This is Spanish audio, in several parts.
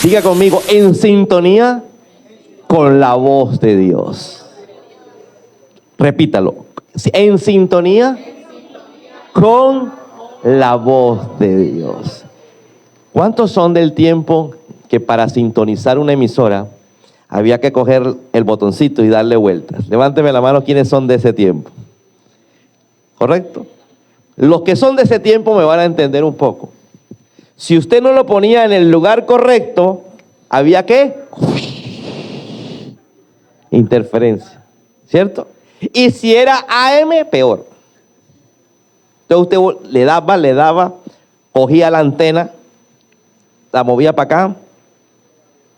Diga conmigo, en sintonía con la voz de Dios. Repítalo. En sintonía con la voz de Dios. ¿Cuántos son del tiempo que para sintonizar una emisora había que coger el botoncito y darle vueltas? Levánteme la mano, ¿quiénes son de ese tiempo? ¿Correcto? Los que son de ese tiempo me van a entender un poco. Si usted no lo ponía en el lugar correcto, había que interferencia, ¿cierto? Y si era AM, peor. Entonces usted le daba, cogía la antena, la movía para acá,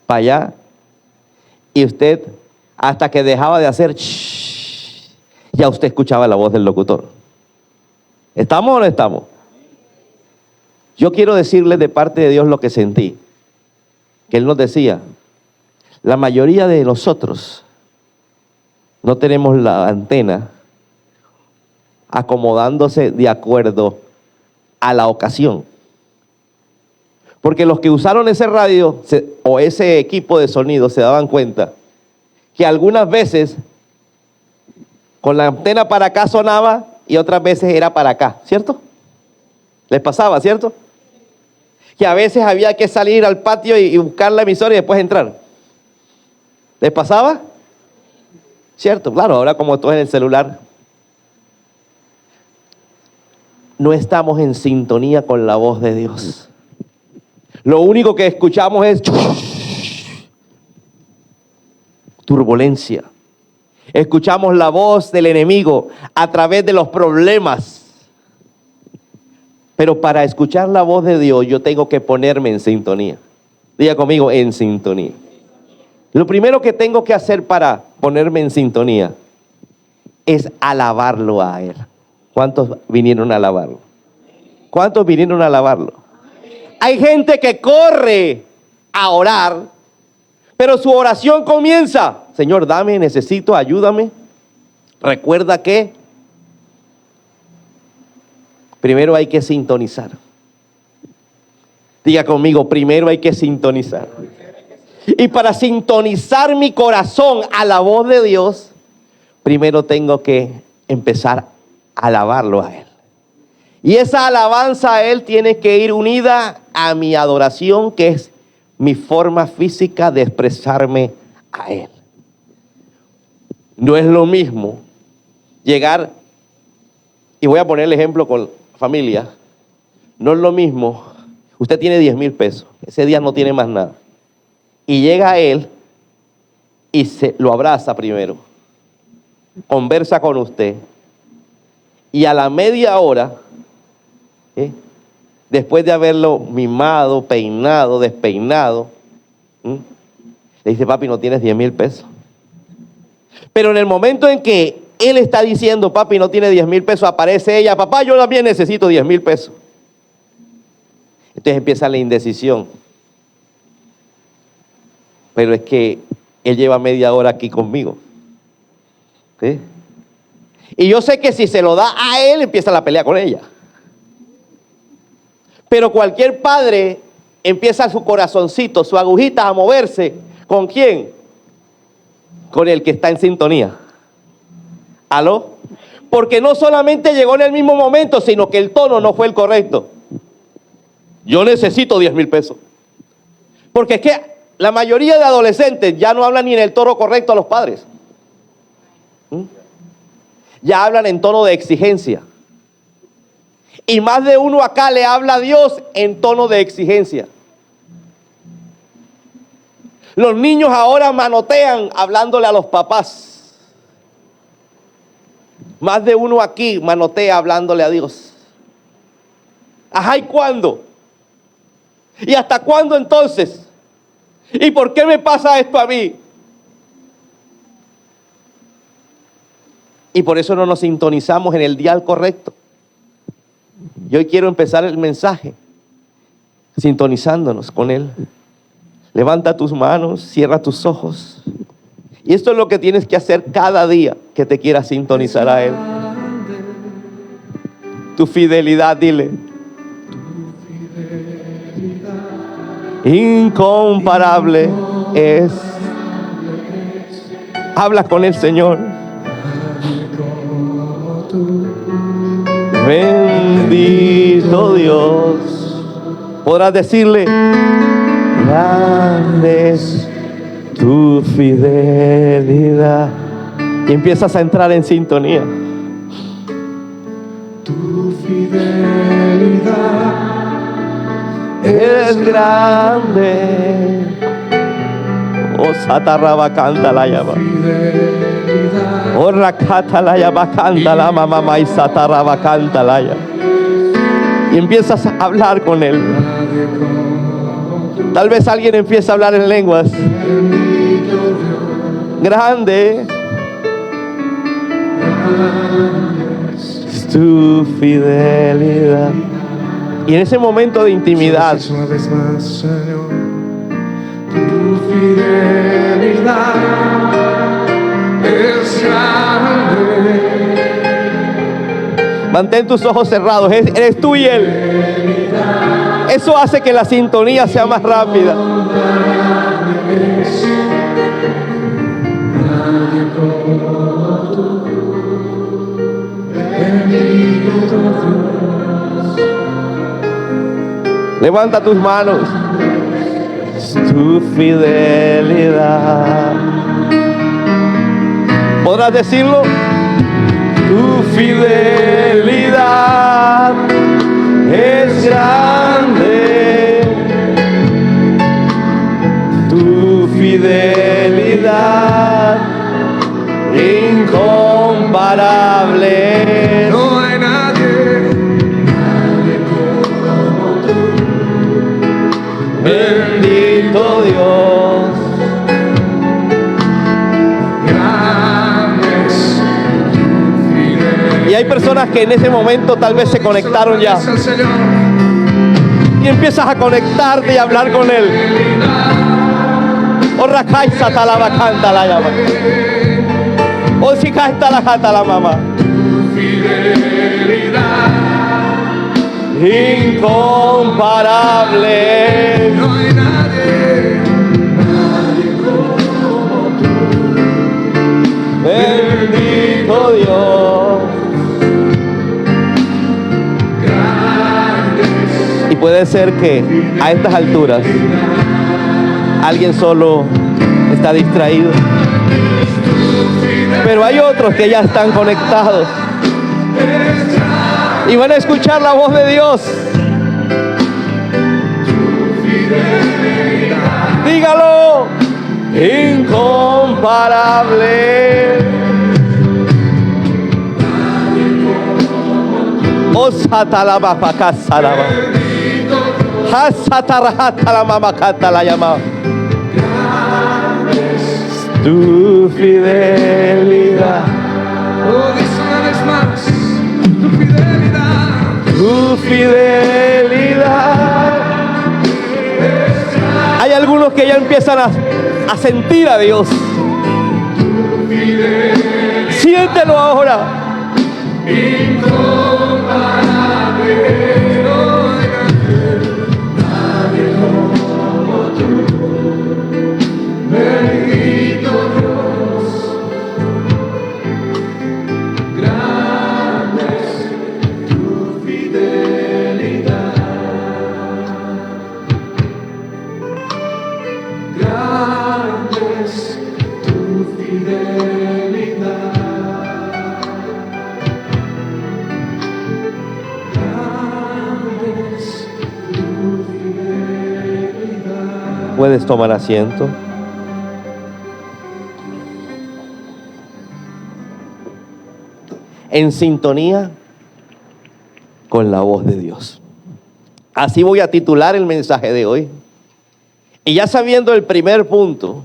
para allá, y usted, hasta que dejaba de hacer ya usted escuchaba la voz del locutor. ¿Estamos o no estamos? Yo quiero decirles de parte de Dios lo que sentí. Que Él nos decía, la mayoría de nosotros no tenemos la antena acomodándose de acuerdo a la ocasión. Porque los que usaron ese radio o ese equipo de sonido se daban cuenta que algunas veces con la antena para acá sonaba y otras veces era para acá, ¿cierto? ¿Les pasaba, cierto? Que a veces había que salir al patio y buscar la emisora y después entrar. ¿Les pasaba? ¿Cierto? Claro, ahora como todo en el celular. No estamos en sintonía con la voz de Dios. Lo único que escuchamos es turbulencia. Escuchamos la voz del enemigo a través de los problemas. Pero para escuchar la voz de Dios, yo tengo que ponerme en sintonía. Diga conmigo, en sintonía. Lo primero que tengo que hacer para ponerme en sintonía es alabarlo a Él. ¿Cuántos vinieron a alabarlo? ¿Cuántos vinieron a alabarlo? Hay gente que corre a orar, pero su oración comienza: Señor, dame, necesito, ayúdame. Recuerda que primero hay que sintonizar. Diga conmigo, primero hay que sintonizar. Y para sintonizar mi corazón a la voz de Dios, primero tengo que empezar a alabarlo a Él. Y esa alabanza a Él tiene que ir unida a mi adoración, que es mi forma física de expresarme a Él. No es lo mismo llegar, y voy a poner el ejemplo con familia, no es lo mismo, usted tiene 10,000 pesos, ese día no tiene más nada, y llega a Él y lo abraza primero, conversa con usted, y a la media hora, después de haberlo mimado, peinado, despeinado, le dice: papi, no tienes 10,000 pesos. Pero en el momento en que él está diciendo: papi, no tiene 10,000 pesos, aparece ella: papá, yo también necesito 10,000 pesos. Entonces empieza la indecisión. Pero es que él lleva media hora aquí conmigo. ¿Sí? Y yo sé que si se lo da a él, empieza la pelea con ella. Pero cualquier padre empieza su corazoncito, su agujita a moverse. ¿Con quién? Con el que está en sintonía. ¿Aló? Porque no solamente llegó en el mismo momento, sino que el tono no fue el correcto. Yo necesito 10,000 pesos. Porque es que la mayoría de adolescentes ya no hablan ni en el tono correcto a los padres. Ya hablan en tono de exigencia. Y más de uno acá le habla a Dios en tono de exigencia. Los niños ahora manotean hablándole a los papás. Más de uno aquí manotea hablándole a Dios. Ajá, ¿y cuándo? ¿Y hasta cuándo entonces? ¿Y por qué me pasa esto a mí? Y por eso no nos sintonizamos en el dial correcto. Y hoy quiero empezar el mensaje sintonizándonos con Él. Levanta tus manos, cierra tus ojos. Y esto es lo que tienes que hacer cada día que te quieras sintonizar a Él. Tu fidelidad, dile. incomparable es. Habla con el Señor. Bendito Dios. Podrás decirle: grande es tu fidelidad. Y empiezas a entrar en sintonía. Tu fidelidad Es grande. Oh, satarraba canta la llama. fidelidad. Oh, rakata la llama canta la mamá y satarraba canta la llama. Y empiezas a hablar con él. Nadie como tú, Tal vez alguien empieza a hablar en lenguas. bendito Dios. Grande es tu fidelidad. Y en ese momento de intimidad, Una vez más, Señor, tu fidelidad es grande. mantén tus ojos cerrados. Eres tú y él. Eso hace que la sintonía sea más rápida. Nadie como tú, bendito Dios. Levanta tus manos. Es tu fidelidad. ¿Podrás decirlo? Tu fidelidad es grande. Tu fidelidad incomparable. No hay nadie, nadie como tú, Bendito Dios. grande es tu fidelidad. Y hay personas que en ese momento tal vez se conectaron ya. Al Señor. Y empiezas a conectarte y a hablar con él. O rakaisa talaba canta la llama. O si canta la jata la mamá. Fidelidad, Incomparable. no hay nadie, nadie como tú, Bendito Dios. grandes. Y puede ser que a estas alturas alguien solo está distraído. Pero hay otros que ya están conectados y van a escuchar la voz de Dios. Dígalo. Incomparable. Osatalaba pacasalaba. Hasatarahatalamama la llama. Tu fidelidad. Oh, dice una vez más, tu fidelidad. Tu fidelidad. Hay algunos que ya empiezan a sentir a Dios. Siéntelo ahora. Bendito Dios, grande es tu fidelidad, grande es tu fidelidad, grande es tu fidelidad. Puedes tomar asiento. En sintonía con la voz de Dios. Así voy a titular el mensaje de hoy. Y ya sabiendo el primer punto,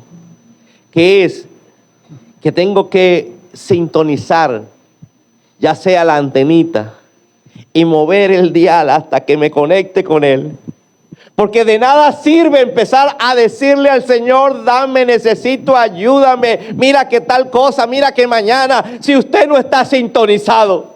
que es que tengo que sintonizar, ya sea la antenita, y mover el dial hasta que me conecte con Él. Porque de nada sirve empezar a decirle al Señor: dame, necesito, ayúdame, mira que tal cosa, mira que mañana, si usted no está sintonizado.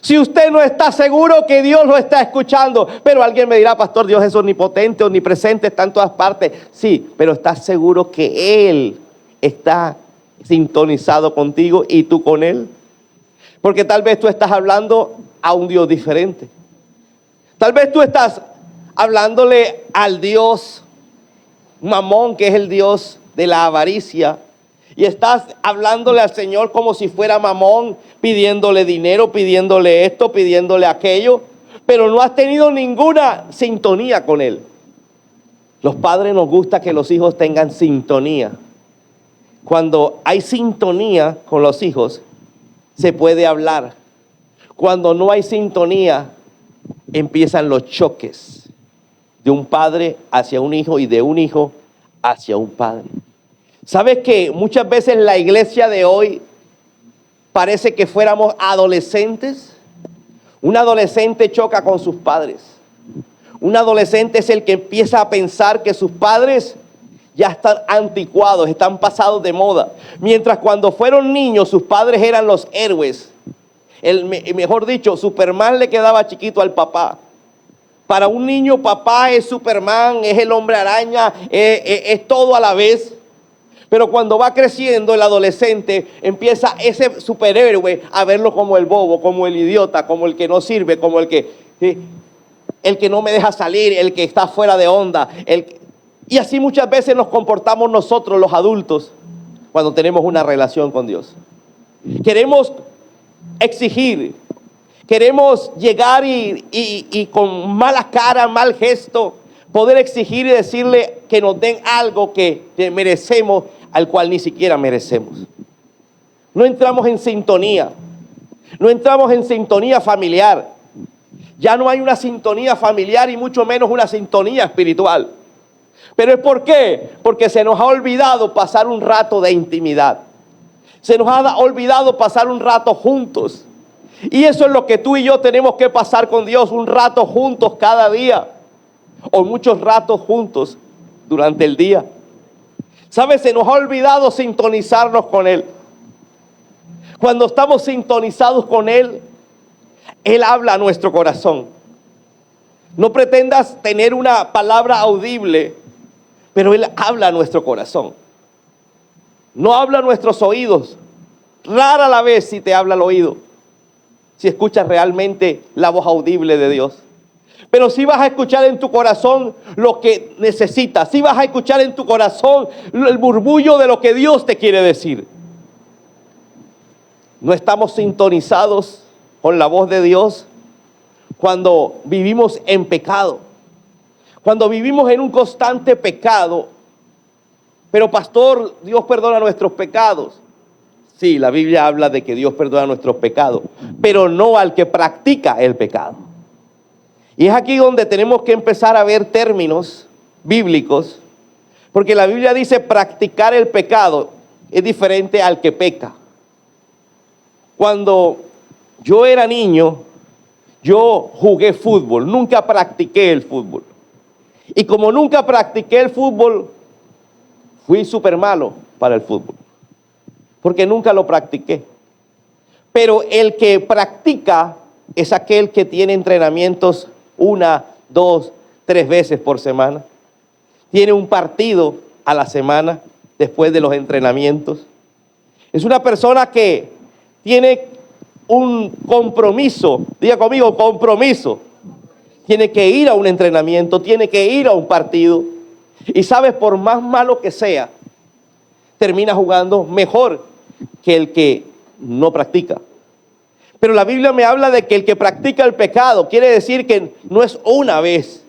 Si usted no está seguro que Dios lo está escuchando, pero alguien me dirá, pastor, Dios es omnipotente, omnipresente, está en todas partes. Sí, pero ¿estás seguro que Él está sintonizado contigo y tú con Él? Porque tal vez tú estás hablando a un Dios diferente. Tal vez tú estás hablándole al Dios Mamón, que es el Dios de la avaricia. Y estás hablándole al Señor como si fuera Mamón, pidiéndole dinero, pidiéndole esto, pidiéndole aquello. Pero no has tenido ninguna sintonía con Él. Los padres nos gusta que los hijos tengan sintonía. Cuando hay sintonía con los hijos, se puede hablar. Cuando no hay sintonía, empiezan los choques de un padre hacia un hijo y de un hijo hacia un padre. ¿Sabes que muchas veces la iglesia de hoy parece que fuéramos adolescentes? Un adolescente choca con sus padres. Un adolescente es el que empieza a pensar que sus padres ya están anticuados, están pasados de moda. Mientras cuando fueron niños, sus padres eran los héroes. Mejor dicho, Superman le quedaba chiquito al papá. Para un niño, papá es Superman, es el hombre araña, es todo a la vez. Pero cuando va creciendo, el adolescente empieza ese superhéroe a verlo como el bobo, como el idiota, como el que no sirve, como el que no me deja salir, el que está fuera de onda. Y así muchas veces nos comportamos nosotros, los adultos, cuando tenemos una relación con Dios. Queremos exigir, queremos llegar y con mala cara, mal gesto, poder exigir y decirle que nos den algo que merecemos, al cual ni siquiera merecemos. No entramos en sintonía. No entramos en sintonía familiar. Ya no hay una sintonía familiar y mucho menos una sintonía espiritual. ¿Pero es por qué? Porque se nos ha olvidado pasar un rato de intimidad. Se nos ha olvidado pasar un rato juntos. Y eso es lo que tú y yo tenemos que pasar con Dios, un rato juntos cada día. O muchos ratos juntos durante el día. ¿Sabes? Se nos ha olvidado sintonizarnos con Él. Cuando estamos sintonizados con Él, Él habla a nuestro corazón. No pretendas tener una palabra audible, pero Él habla a nuestro corazón. No habla a nuestros oídos. Rara la vez si te habla al oído, si escuchas realmente la voz audible de Dios. Pero sí vas a escuchar en tu corazón lo que necesitas. Sí vas a escuchar en tu corazón el murmullo de lo que Dios te quiere decir. No estamos sintonizados con la voz de Dios cuando vivimos en pecado. Cuando vivimos en un constante pecado. Pero pastor, Dios perdona nuestros pecados. Sí, la Biblia habla de que Dios perdona nuestros pecados, pero no al que practica el pecado. Y es aquí donde tenemos que empezar a ver términos bíblicos, porque la Biblia dice practicar el pecado es diferente al que peca. Cuando yo era niño, yo jugué fútbol, nunca practiqué el fútbol. Y como nunca practiqué el fútbol, fui súper malo para el fútbol, porque nunca lo practiqué. Pero el que practica es aquel que tiene entrenamientos 1, 2, 3 veces por semana. Tiene un partido a la semana después de los entrenamientos. Es una persona que tiene un compromiso. Diga conmigo, compromiso. Tiene que ir a un entrenamiento, tiene que ir a un partido. Y sabes, por más malo que sea, termina jugando mejor que el que no practica. Pero la Biblia me habla de que el que practica el pecado, quiere decir que no es una vez,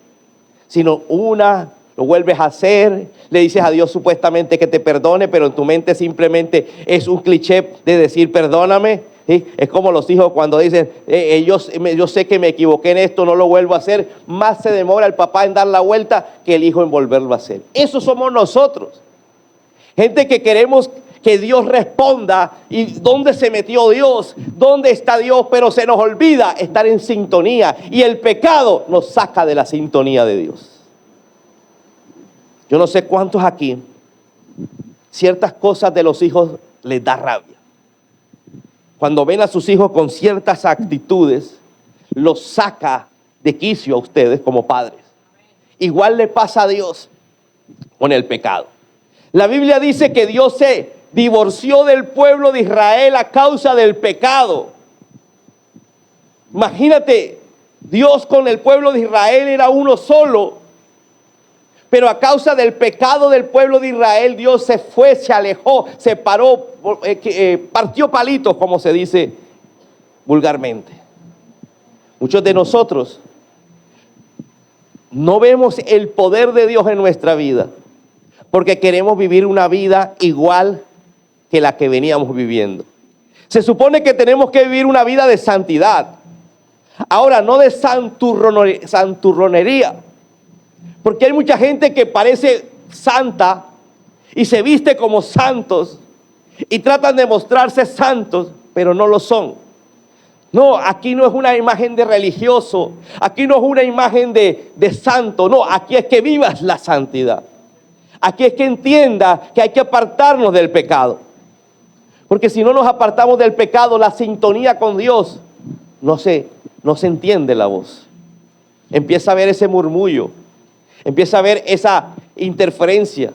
sino lo vuelves a hacer, le dices a Dios supuestamente que te perdone, pero en tu mente simplemente es un cliché de decir perdóname. ¿Sí? Es como los hijos cuando dicen, yo sé que me equivoqué en esto, no lo vuelvo a hacer. Más se demora el papá en dar la vuelta que el hijo en volverlo a hacer. Eso somos nosotros. Gente que queremos que Dios responda. ¿Y dónde se metió Dios? ¿Dónde está Dios? Pero se nos olvida estar en sintonía. Y el pecado nos saca de la sintonía de Dios. Yo no sé cuántos aquí, ciertas cosas de los hijos les da rabia. cuando ven a sus hijos con ciertas actitudes, los saca de quicio a ustedes como padres. Igual le pasa a Dios con el pecado. La Biblia dice que Dios se divorció del pueblo de Israel a causa del pecado. Imagínate, Dios con el pueblo de Israel era uno solo, pero a causa del pecado del pueblo de Israel, Dios se fue, se alejó, se paró, partió palitos, como se dice vulgarmente. Muchos de nosotros no vemos el poder de Dios en nuestra vida, porque queremos vivir una vida igual que la que veníamos viviendo. Se supone que tenemos que vivir una vida de santidad. Ahora, no de santurronería, porque hay mucha gente que parece santa y se viste como santos y tratan de mostrarse santos, pero no lo son. No, aquí no es una imagen de religioso, aquí no es una imagen de santo, no, aquí es que vivas la santidad. Aquí es que entienda que hay que apartarnos del pecado. Porque si no nos apartamos del pecado, la sintonía con Dios no se entiende la voz. Empieza a haber ese murmullo, empieza a haber esa interferencia.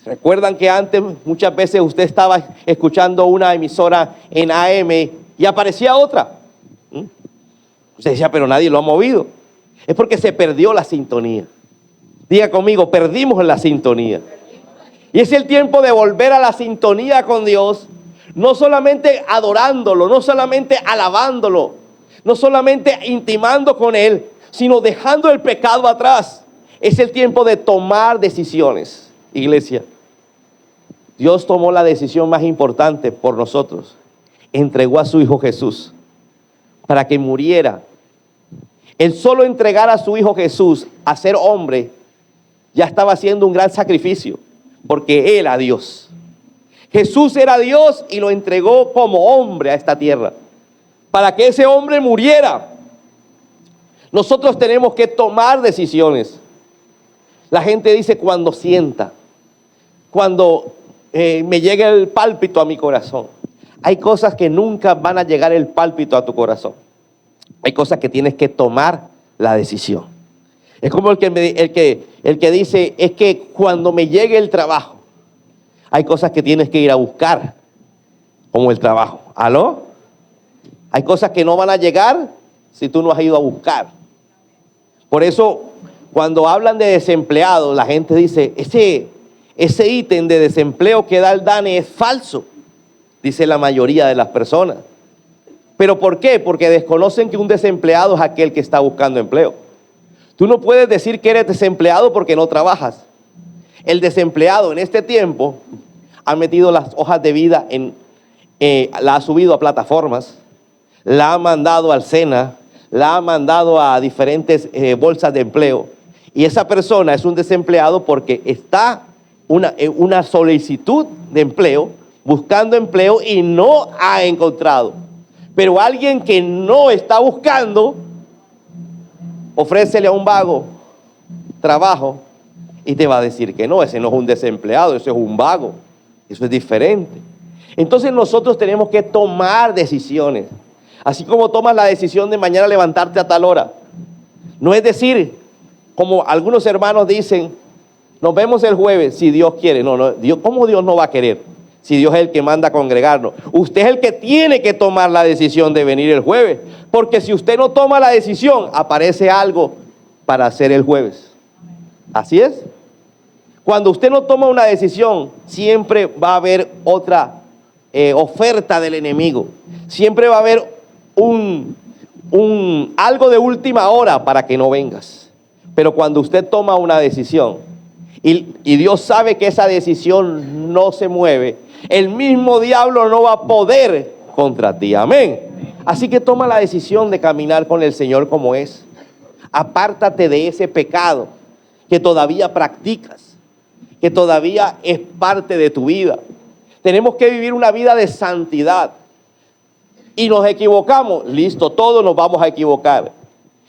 Recuerdan que antes muchas veces usted estaba escuchando una emisora en AM y aparecía otra. Usted decía, pero nadie lo ha movido. Es porque se perdió la sintonía. Diga conmigo, perdimos la sintonía. Y es el tiempo de volver a la sintonía con Dios, no solamente adorándolo, no solamente alabándolo, no solamente intimando con Él, sino dejando el pecado atrás. Es el tiempo de tomar decisiones, iglesia. Dios tomó la decisión más importante por nosotros. Entregó a su Hijo Jesús para que muriera. El solo entregar a su Hijo Jesús a ser hombre ya estaba haciendo un gran sacrificio, porque Él era Dios. Jesús era Dios y lo entregó como hombre a esta tierra, para que ese hombre muriera. Nosotros tenemos que tomar decisiones. La gente dice cuando sienta, cuando me llegue el pálpito a mi corazón. Hay cosas que nunca van a llegar el pálpito a tu corazón. Hay cosas que tienes que tomar la decisión. Es como el que dice, es que cuando me llegue el trabajo, hay cosas que tienes que ir a buscar, como el trabajo. ¿Aló? Hay cosas que no van a llegar si tú no has ido a buscar. Por eso, cuando hablan de desempleados, la gente dice, ese ítem de desempleo que da el DANE es falso, dice la mayoría de las personas. ¿Pero por qué? Porque desconocen que un desempleado es aquel que está buscando empleo. Tú no puedes decir que eres desempleado porque no trabajas. El desempleado en este tiempo ha metido las hojas de vida la ha subido a plataformas, la ha mandado al SENA, la ha mandado a diferentes bolsas de empleo. Y esa persona es un desempleado porque está una solicitud de empleo, buscando empleo y no ha encontrado. Pero alguien que no está buscando, ofrécele a un vago trabajo y te va a decir que no, ese no es un desempleado, ese es un vago. Eso es diferente. Entonces nosotros tenemos que tomar decisiones. Así como tomas la decisión de mañana levantarte a tal hora. No es decir, como algunos hermanos dicen, nos vemos el jueves si Dios quiere. No, Dios, ¿cómo Dios no va a querer? Si Dios es el que manda a congregarnos. Usted es el que tiene que tomar la decisión de venir el jueves. Porque si usted no toma la decisión, aparece algo para hacer el jueves. Así es. Cuando usted no toma una decisión, siempre va a haber otra oferta del enemigo. Siempre va a haber algo de última hora para que no vengas. Pero cuando usted toma una decisión y Dios sabe que esa decisión no se mueve, el mismo diablo no va a poder contra ti. Amén. Así que toma la decisión de caminar con el Señor como es. Apártate de ese pecado que todavía practicas, que todavía es parte de tu vida. Tenemos que vivir una vida de santidad. Y nos equivocamos, listo, todos nos vamos a equivocar.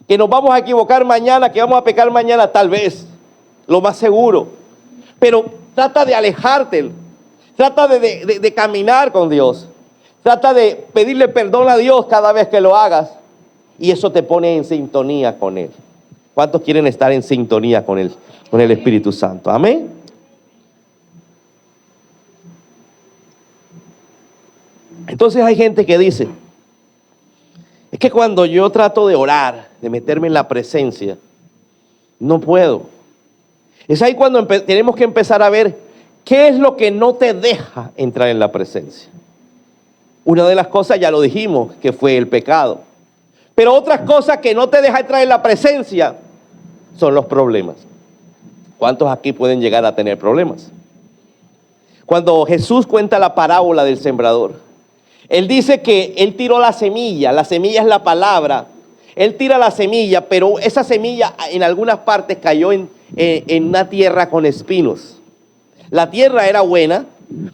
Que nos vamos a equivocar mañana, que vamos a pecar mañana, tal vez, lo más seguro. Pero trata de alejarte, trata de caminar con Dios. Trata de pedirle perdón a Dios cada vez que lo hagas. Y eso te pone en sintonía con Él. ¿Cuántos quieren estar en sintonía con el Espíritu Santo? Amén. Entonces hay gente que dice, es que cuando yo trato de orar, de meterme en la presencia, no puedo. Es ahí cuando tenemos que empezar a ver qué es lo que no te deja entrar en la presencia. Una de las cosas, ya lo dijimos, que fue el pecado. Pero otras cosas que no te deja entrar en la presencia son los problemas. ¿Cuántos aquí pueden llegar a tener problemas? Cuando Jesús cuenta la parábola del sembrador, Él dice que Él tiró la semilla es la palabra. Él tira la semilla, pero esa semilla en algunas partes cayó en una tierra con espinos. La tierra era buena,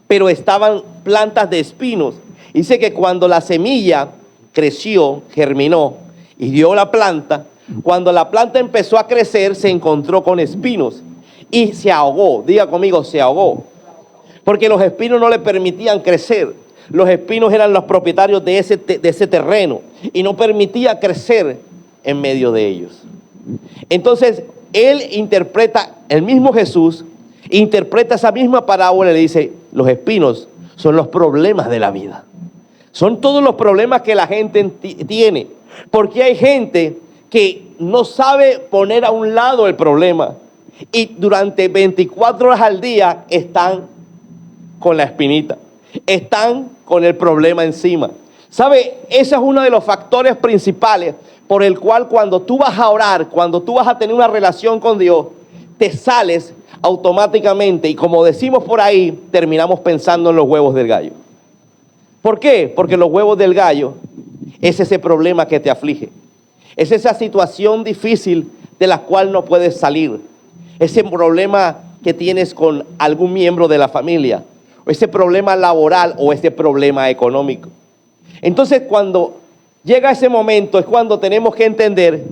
pero estaban plantas de espinos. Dice que cuando la semilla creció, germinó y dio la planta, cuando la planta empezó a crecer, se encontró con espinos y se ahogó. Diga conmigo, se ahogó. Porque los espinos no le permitían crecer. Los espinos eran los propietarios de ese terreno y no permitía crecer en medio de ellos. Entonces, el mismo Jesús interpreta esa misma parábola y le dice, los espinos son los problemas de la vida. Son todos los problemas que la gente tiene. Porque hay gente que no sabe poner a un lado el problema y durante 24 horas al día están con la espinita. Están con el problema encima. ¿Sabe? Ese es uno de los factores principales por el cual cuando tú vas a orar, cuando tú vas a tener una relación con Dios, te sales automáticamente y como decimos por ahí, terminamos pensando en los huevos del gallo. ¿Por qué? Porque los huevos del gallo es ese problema que te aflige. Es esa situación difícil de la cual no puedes salir. Ese problema que tienes con algún miembro de la familia. O ese problema laboral o ese problema económico. Entonces cuando llega ese momento es cuando tenemos que entender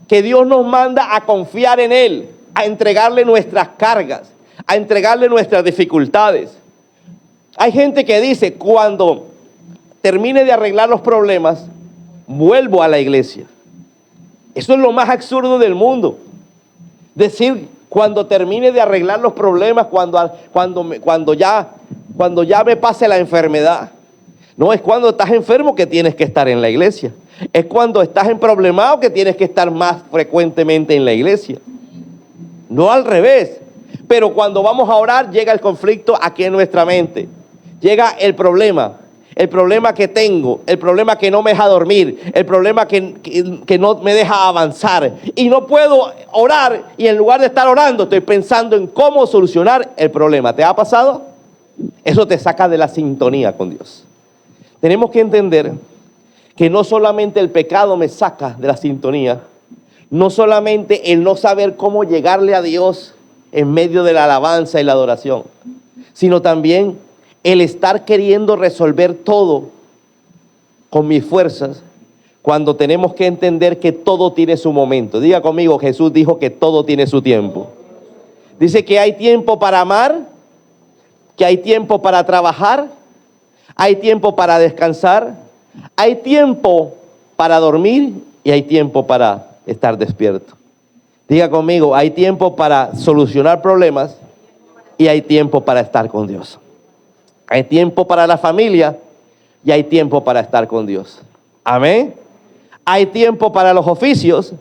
que Dios nos manda a confiar en Él, a entregarle nuestras cargas, a entregarle nuestras dificultades. Hay gente que dice, cuando termine de arreglar los problemas, vuelvo a la iglesia. Eso es lo más absurdo del mundo. Decir, cuando termine de arreglar los problemas, cuando ya me pase la enfermedad. No es cuando estás enfermo que tienes que estar en la iglesia. Es cuando estás en problemado que tienes que estar más frecuentemente en la iglesia. No al revés. Pero cuando vamos a orar, llega el conflicto aquí en nuestra mente. Llega el problema que tengo, el problema que no me deja dormir, el problema que no me deja avanzar. Y no puedo orar y en lugar de estar orando, estoy pensando en cómo solucionar el problema. ¿Te ha pasado? Eso te saca de la sintonía con Dios. Tenemos que entender que no solamente el pecado me saca de la sintonía, no solamente el no saber cómo llegarle a Dios en medio de la alabanza y la adoración, sino también el estar queriendo resolver todo con mis fuerzas, cuando tenemos que entender que todo tiene su momento. Diga conmigo, Jesús dijo que todo tiene su tiempo. Dice que hay tiempo para amar, que hay tiempo para trabajar, hay tiempo para descansar, hay tiempo para dormir y hay tiempo para estar despierto. Diga conmigo, hay tiempo para solucionar problemas y hay tiempo para estar con Dios. Hay tiempo para la familia y hay tiempo para estar con Dios. Amén. Hay tiempo para los oficios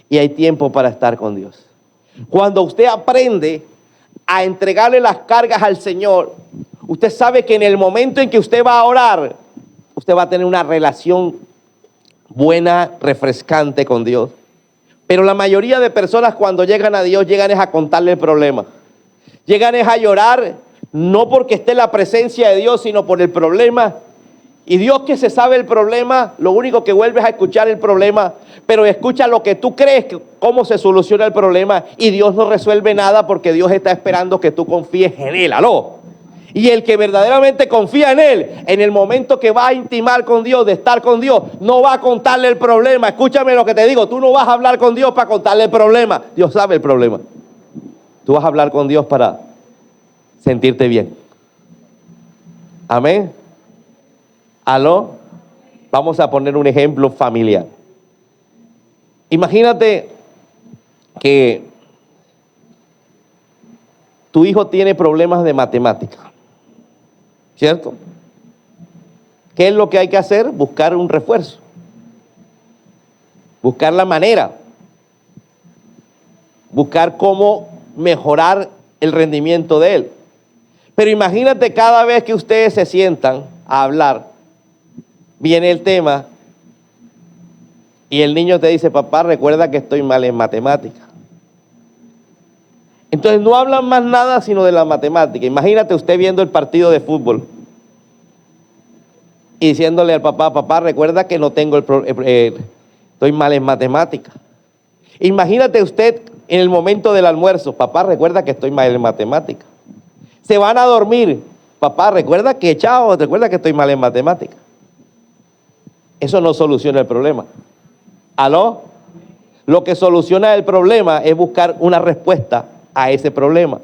y hay tiempo para estar con Dios. Cuando usted aprende a entregarle las cargas al Señor, usted sabe que en el momento en que usted va a orar, usted va a tener una relación buena, refrescante con Dios. Pero la mayoría de personas cuando llegan a Dios, llegan es a contarle el problema. Llegan es a llorar, no porque esté en la presencia de Dios, sino por el problema. Y Dios, que se sabe el problema, lo único que vuelve es a escuchar el problema, pero escucha lo que tú crees, cómo se soluciona el problema, y Dios no resuelve nada porque Dios está esperando que tú confíes en Él. ¡Aló! Y el que verdaderamente confía en Él, en el momento que va a intimar con Dios, de estar con Dios, no va a contarle el problema. Escúchame lo que te digo, tú no vas a hablar con Dios para contarle el problema. Dios sabe el problema. Tú vas a hablar con Dios para sentirte bien. Amén. ¿Aló? Vamos a poner un ejemplo familiar. Imagínate que tu hijo tiene problemas de matemática, ¿cierto? ¿Qué es lo que hay que hacer? Buscar un refuerzo. Buscar la manera. Buscar cómo mejorar el rendimiento de él. Pero imagínate cada vez que ustedes se sientan a hablar, viene el tema y el niño te dice, papá, recuerda que estoy mal en matemática. Entonces no hablan más nada sino de la matemática. Imagínate usted viendo el partido de fútbol y diciéndole al papá, papá, recuerda que no tengo estoy mal en matemática. Imagínate usted en el momento del almuerzo, papá, recuerda que estoy mal en matemática. Se van a dormir, papá, recuerda que estoy mal en matemática. Eso no soluciona el problema. ¿Aló? Lo que soluciona el problema es buscar una respuesta a ese problema.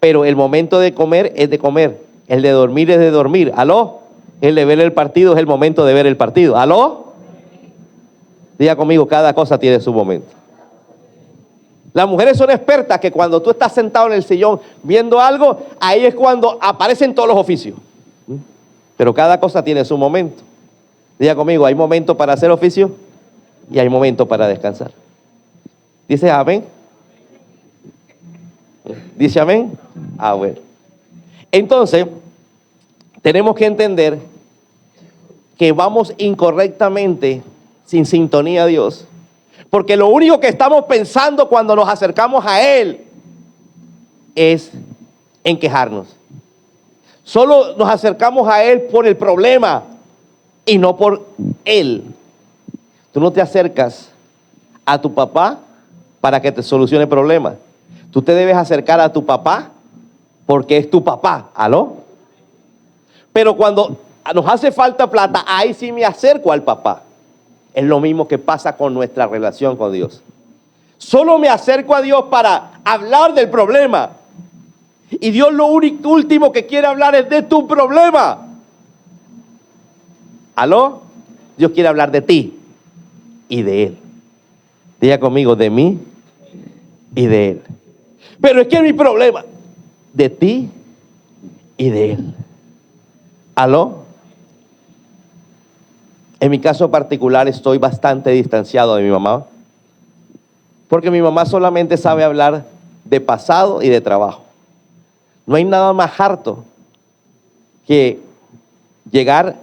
Pero el momento de comer es de comer. El de dormir es de dormir. ¿Aló? El de ver el partido es el momento de ver el partido. ¿Aló? Diga conmigo, cada cosa tiene su momento. Las mujeres son expertas que cuando tú estás sentado en el sillón viendo algo, ahí es cuando aparecen todos los oficios. Pero cada cosa tiene su momento. Diga conmigo, hay momento para hacer oficio y hay momento para descansar. ¿Dice amén? ¿Dice amén? Ah, bueno. Entonces, tenemos que entender que vamos incorrectamente, sin sintonía a Dios, porque lo único que estamos pensando cuando nos acercamos a Él es en quejarnos. Solo nos acercamos a Él por el problema y no por Él. Tú no te acercas a tu papá para que te solucione problemas. Tú te debes acercar a tu papá porque es tu papá. ¿Aló? Pero cuando nos hace falta plata, ahí sí me acerco al papá. Es lo mismo que pasa con nuestra relación con Dios. Solo me acerco a Dios para hablar del problema. Y Dios lo último que quiere hablar es de tu problema. ¿Aló? Dios quiere hablar de ti y de Él. Diga conmigo, de mí y de Él. Pero es que es mi problema. De ti y de Él. ¿Aló? En mi caso particular estoy bastante distanciado de mi mamá, porque mi mamá solamente sabe hablar de pasado y de trabajo. No hay nada más harto que llegar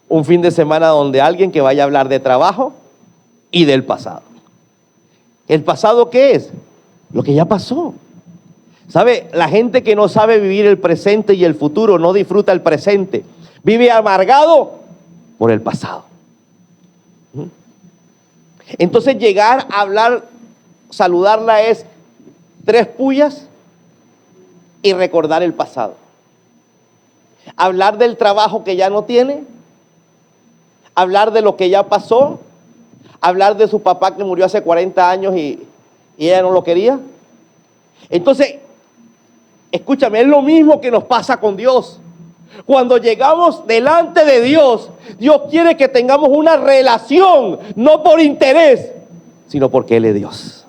un fin de semana donde alguien que vaya a hablar de trabajo y del pasado. ¿El pasado qué es? Lo que ya pasó. ¿Sabe? La gente que no sabe vivir el presente y el futuro no disfruta el presente. Vive amargado por el pasado. Entonces llegar a hablar, saludarla es 3 puyas y recordar el pasado. Hablar del trabajo que ya no tiene, hablar de lo que ya pasó, hablar de su papá que murió hace 40 años y ella no lo quería. Entonces, escúchame, es lo mismo que nos pasa con Dios. Cuando llegamos delante de Dios, Dios quiere que tengamos una relación, no por interés, sino porque Él es Dios.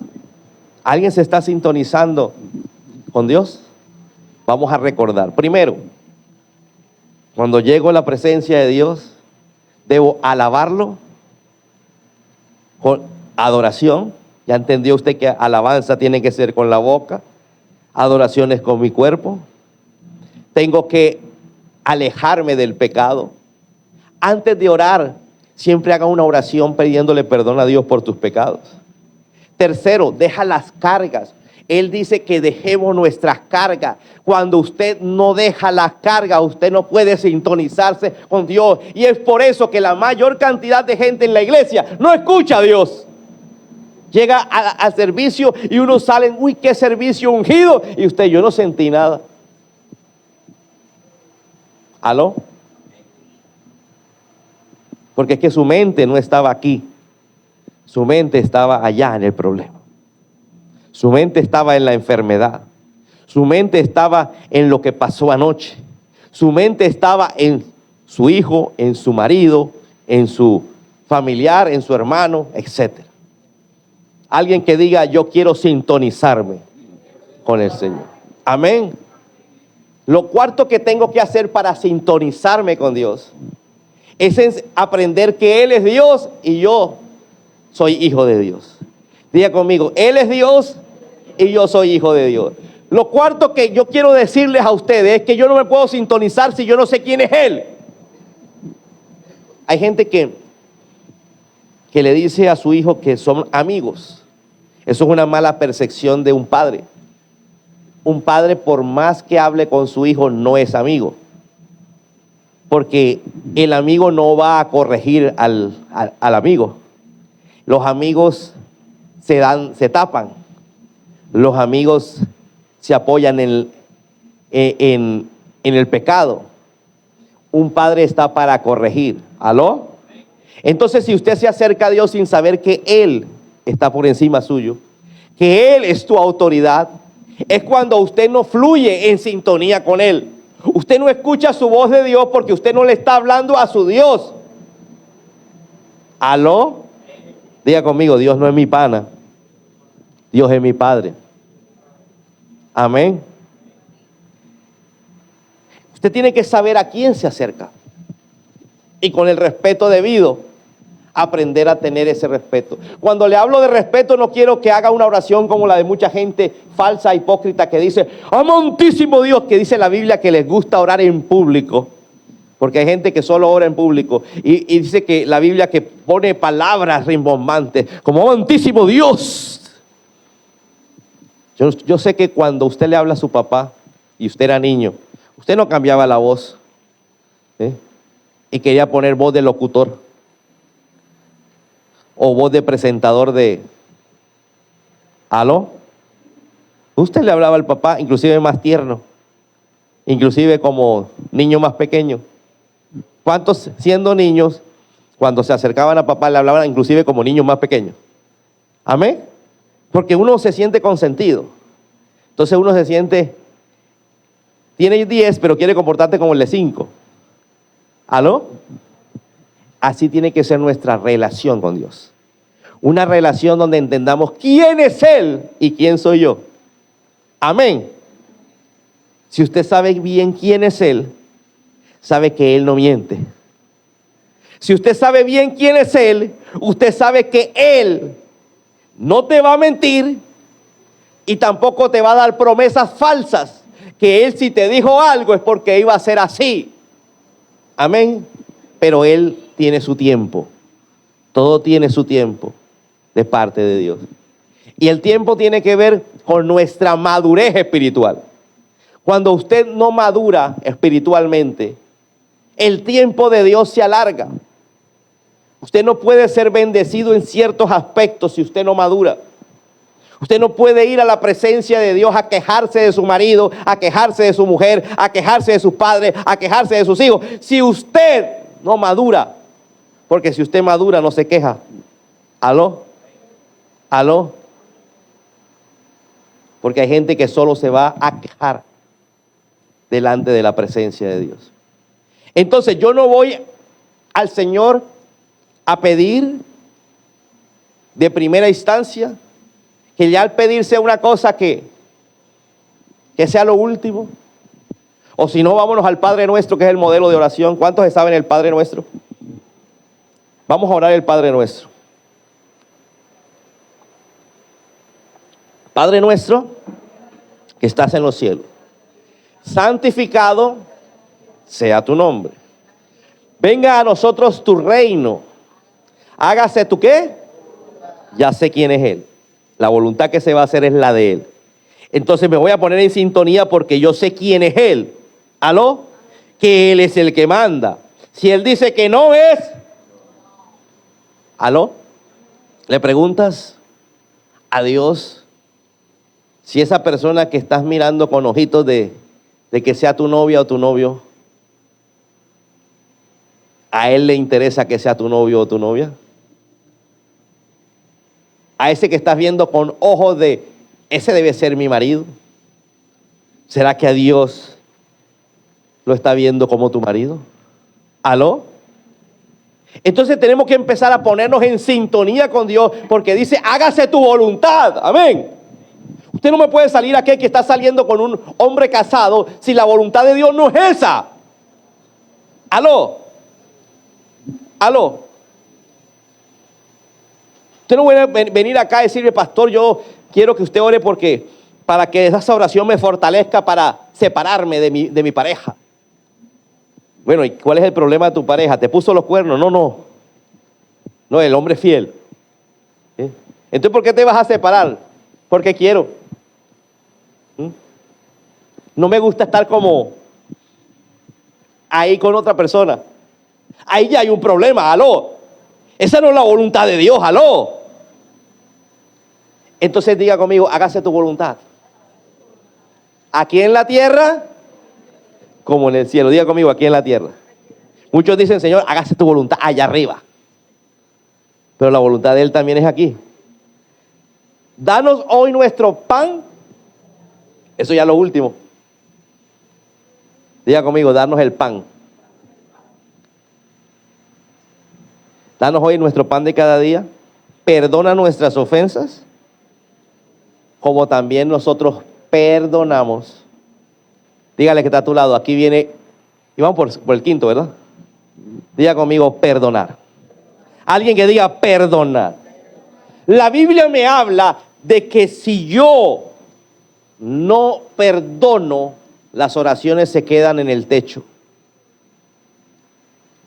¿Alguien se está sintonizando con Dios? Vamos a recordar. Primero, cuando llego a la presencia de Dios, debo alabarlo con adoración. Ya entendió usted que alabanza tiene que ser con la boca, adoración es con mi cuerpo. Tengo que alejarme del pecado. Antes de orar, siempre haga una oración pidiéndole perdón a Dios por tus pecados. Tercero, deja las cargas. Él dice que dejemos nuestras cargas. Cuando usted no deja las cargas, usted no puede sintonizarse con Dios. Y es por eso que la mayor cantidad de gente en la iglesia no escucha a Dios. Llega al servicio y uno sale, uy, qué servicio ungido. Y usted, yo no sentí nada. ¿Aló? Porque es que su mente no estaba aquí. Su mente estaba allá en el problema. Su mente estaba en la enfermedad. Su mente estaba en lo que pasó anoche. Su mente estaba en su hijo, en su marido, en su familiar, en su hermano, etc. Alguien que diga, yo quiero sintonizarme con el Señor. Amén. Lo cuarto que tengo que hacer para sintonizarme con Dios es aprender que Él es Dios y yo soy hijo de Dios. Diga conmigo, Él es Dios y yo soy hijo de Dios. Lo cuarto que yo quiero decirles a ustedes es que yo no me puedo sintonizar si yo no sé quién es Él. Hay gente que le dice a su hijo que son amigos. Eso es una mala percepción de un padre. Un padre, por más que hable con su hijo, no es amigo. Porque el amigo no va a corregir al amigo. Los amigos se tapan. Los amigos se apoyan en el pecado. Un padre está para corregir. ¿Aló? Entonces, si usted se acerca a Dios sin saber que Él está por encima suyo, que Él es tu autoridad, es cuando usted no fluye en sintonía con Él. Usted no escucha su voz de Dios porque usted no le está hablando a su Dios. ¿Aló? Diga conmigo, Dios no es mi pana, Dios es mi Padre. Amén. Usted tiene que saber a quién se acerca. Y con el respeto debido, aprender a tener ese respeto. Cuando le hablo de respeto, no quiero que haga una oración como la de mucha gente falsa, hipócrita, que dice, amantísimo Dios, que dice la Biblia que les gusta orar en público. Porque hay gente que solo ora en público. Y dice que la Biblia que pone palabras rimbombantes, como amantísimo Dios. Yo sé que cuando usted le habla a su papá, y usted era niño, usted no cambiaba la voz, y quería poner voz de locutor o voz de presentador de ¿aló? Usted le hablaba al papá, inclusive más tierno, inclusive como niño más pequeño. ¿Cuántos siendo niños, cuando se acercaban a papá, le hablaban inclusive como niños más pequeños? ¿Amén? Porque uno se siente consentido. Entonces uno se siente, tiene 10, pero quiere comportarte como el de 5. ¿Aló? Así tiene que ser nuestra relación con Dios. Una relación donde entendamos quién es Él y quién soy yo. Amén. Si usted sabe bien quién es Él, sabe que Él no miente. Si usted sabe bien quién es Él, usted sabe que Él no te va a mentir y tampoco te va a dar promesas falsas. Que Él, si te dijo algo, es porque iba a ser así. Amén. Pero Él tiene su tiempo. Todo tiene su tiempo de parte de Dios. Y el tiempo tiene que ver con nuestra madurez espiritual. Cuando usted no madura espiritualmente, el tiempo de Dios se alarga. Usted no puede ser bendecido en ciertos aspectos si usted no madura. Usted no puede ir a la presencia de Dios a quejarse de su marido, a quejarse de su mujer, a quejarse de sus padres, a quejarse de sus hijos. Si usted no madura, porque si usted madura no se queja. ¿Aló? ¿Aló? Porque hay gente que solo se va a quejar delante de la presencia de Dios. Entonces yo no voy al Señor a pedir de primera instancia que ya al pedir sea una cosa que sea lo último. O si no, vámonos al Padre Nuestro, que es el modelo de oración. ¿Cuántos saben el Padre Nuestro? Vamos a orar el Padre Nuestro. Padre Nuestro, que estás en los cielos, santificado sea tu nombre. Venga a nosotros tu reino. Hágase tu ¿qué? Ya sé quién es Él. La voluntad que se va a hacer es la de Él. Entonces me voy a poner en sintonía porque yo sé quién es Él. ¿Aló? Que Él es el que manda. Si Él dice que no es, ¿aló? Le preguntas a Dios si esa persona que estás mirando con ojitos de que sea tu novia o tu novio, ¿a Él le interesa que sea tu novio o tu novia? A ese que estás viendo con ojos de, ese debe ser mi marido. ¿Será que a Dios lo está viendo como tu marido? ¿Aló? Entonces tenemos que empezar a ponernos en sintonía con Dios, porque dice, hágase tu voluntad. Amén. Usted no me puede salir aquí que está saliendo con un hombre casado si la voluntad de Dios no es esa. ¿Aló? ¿Aló? Usted no puede venir acá y decirle, pastor, yo quiero que usted ore porque para que esa oración me fortalezca para separarme de mi pareja. Bueno, ¿y cuál es el problema de tu pareja? ¿Te puso los cuernos? No. No, el hombre es fiel. ¿Sí? Entonces, ¿por qué te vas a separar? Porque quiero. No me gusta estar como ahí con otra persona. Ahí ya hay un problema, aló. Esa no es la voluntad de Dios, aló. Entonces diga conmigo, hágase tu voluntad. Aquí en la tierra, como en el cielo. Diga conmigo, aquí en la tierra. Muchos dicen, Señor, hágase tu voluntad allá arriba. Pero la voluntad de Él también es aquí. Danos hoy nuestro pan. Eso ya es lo último. Diga conmigo, danos el pan. Danos hoy nuestro pan de cada día. Perdona nuestras ofensas, como también nosotros perdonamos. Dígale que está a tu lado. Aquí viene, y vamos por el quinto, ¿verdad? Diga conmigo, perdonar. Alguien que diga perdonar. La Biblia me habla de que si yo no perdono, las oraciones se quedan en el techo.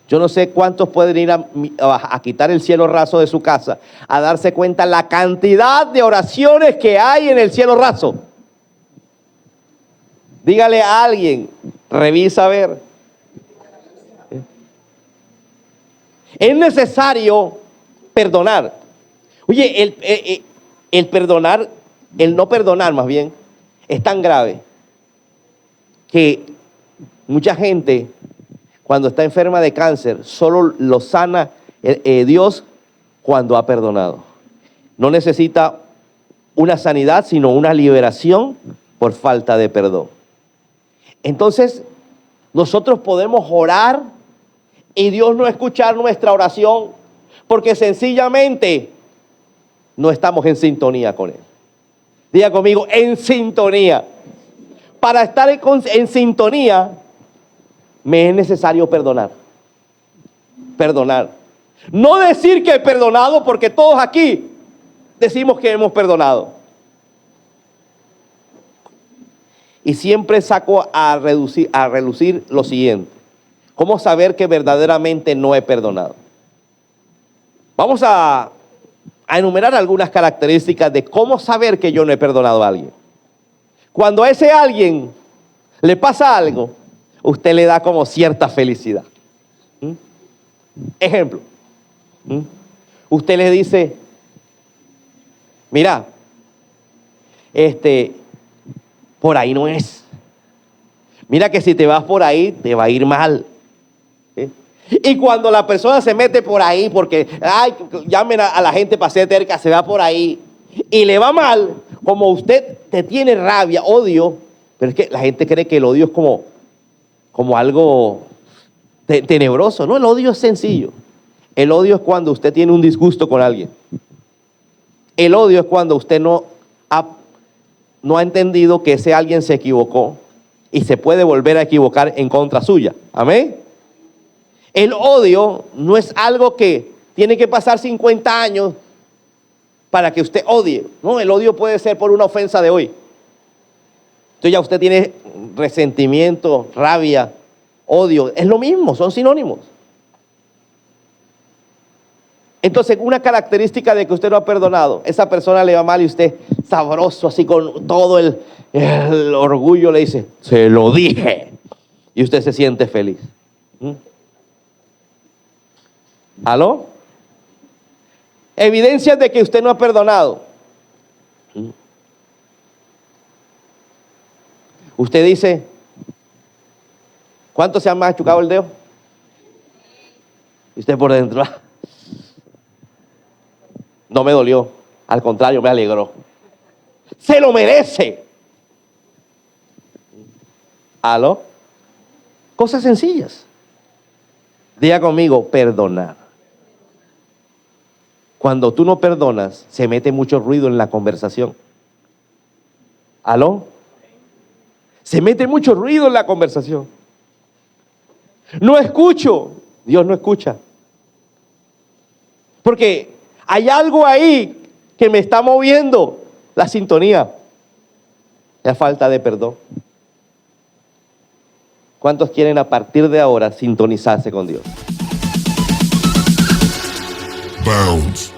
Yo no sé cuántos pueden ir a quitar el cielo raso de su casa, a darse cuenta la cantidad de oraciones que hay en el cielo raso. Dígale a alguien, revisa a ver. Es necesario perdonar. Oye, el perdonar, el no perdonar más bien, es tan grave que mucha gente, cuando está enferma de cáncer, solo lo sana Dios cuando ha perdonado. No necesita una sanidad, sino una liberación por falta de perdón. Entonces, nosotros podemos orar y Dios no escuchar nuestra oración porque sencillamente no estamos en sintonía con Él. Diga conmigo, en sintonía. Para estar en sintonía, me es necesario perdonar. Perdonar. No decir que he perdonado, porque todos aquí decimos que hemos perdonado. Y siempre saco a relucir lo siguiente. ¿Cómo saber que verdaderamente no he perdonado? Vamos a enumerar algunas características de cómo saber que yo no he perdonado a alguien. Cuando a ese alguien le pasa algo, usted le da como cierta felicidad. Ejemplo. Usted le dice, mira, por ahí no es. Mira que si te vas por ahí, te va a ir mal. Y cuando la persona se mete por ahí, porque llamen a la gente para ser terca, se va por ahí, y le va mal, como usted te tiene rabia, odio, pero es que la gente cree que el odio es como algo tenebroso. No, el odio es sencillo. El odio es cuando usted tiene un disgusto con alguien. El odio es cuando usted no ha entendido que ese alguien se equivocó y se puede volver a equivocar en contra suya. Amén. El odio no es algo que tiene que pasar 50 años para que usted odie. No, el odio puede ser por una ofensa de hoy. Entonces ya usted tiene resentimiento, rabia, odio. Es lo mismo, son sinónimos. Entonces, una característica de que usted no ha perdonado, esa persona le va mal y usted, sabroso, así con todo el orgullo, le dice, se lo dije. Y usted se siente feliz. ¿Aló? Evidencias de que usted no ha perdonado. Usted dice, ¿cuántos se han machucado el dedo? Y usted por dentro, no me dolió, al contrario, me alegró. Se lo merece. ¿Aló? Cosas sencillas. Diga conmigo, perdonar. Cuando tú no perdonas, se mete mucho ruido en la conversación. ¿Aló? Se mete mucho ruido en la conversación. No escucho. Dios no escucha. Porque hay algo ahí que me está moviendo la sintonía. La falta de perdón. ¿Cuántos quieren a partir de ahora sintonizarse con Dios? Bounce.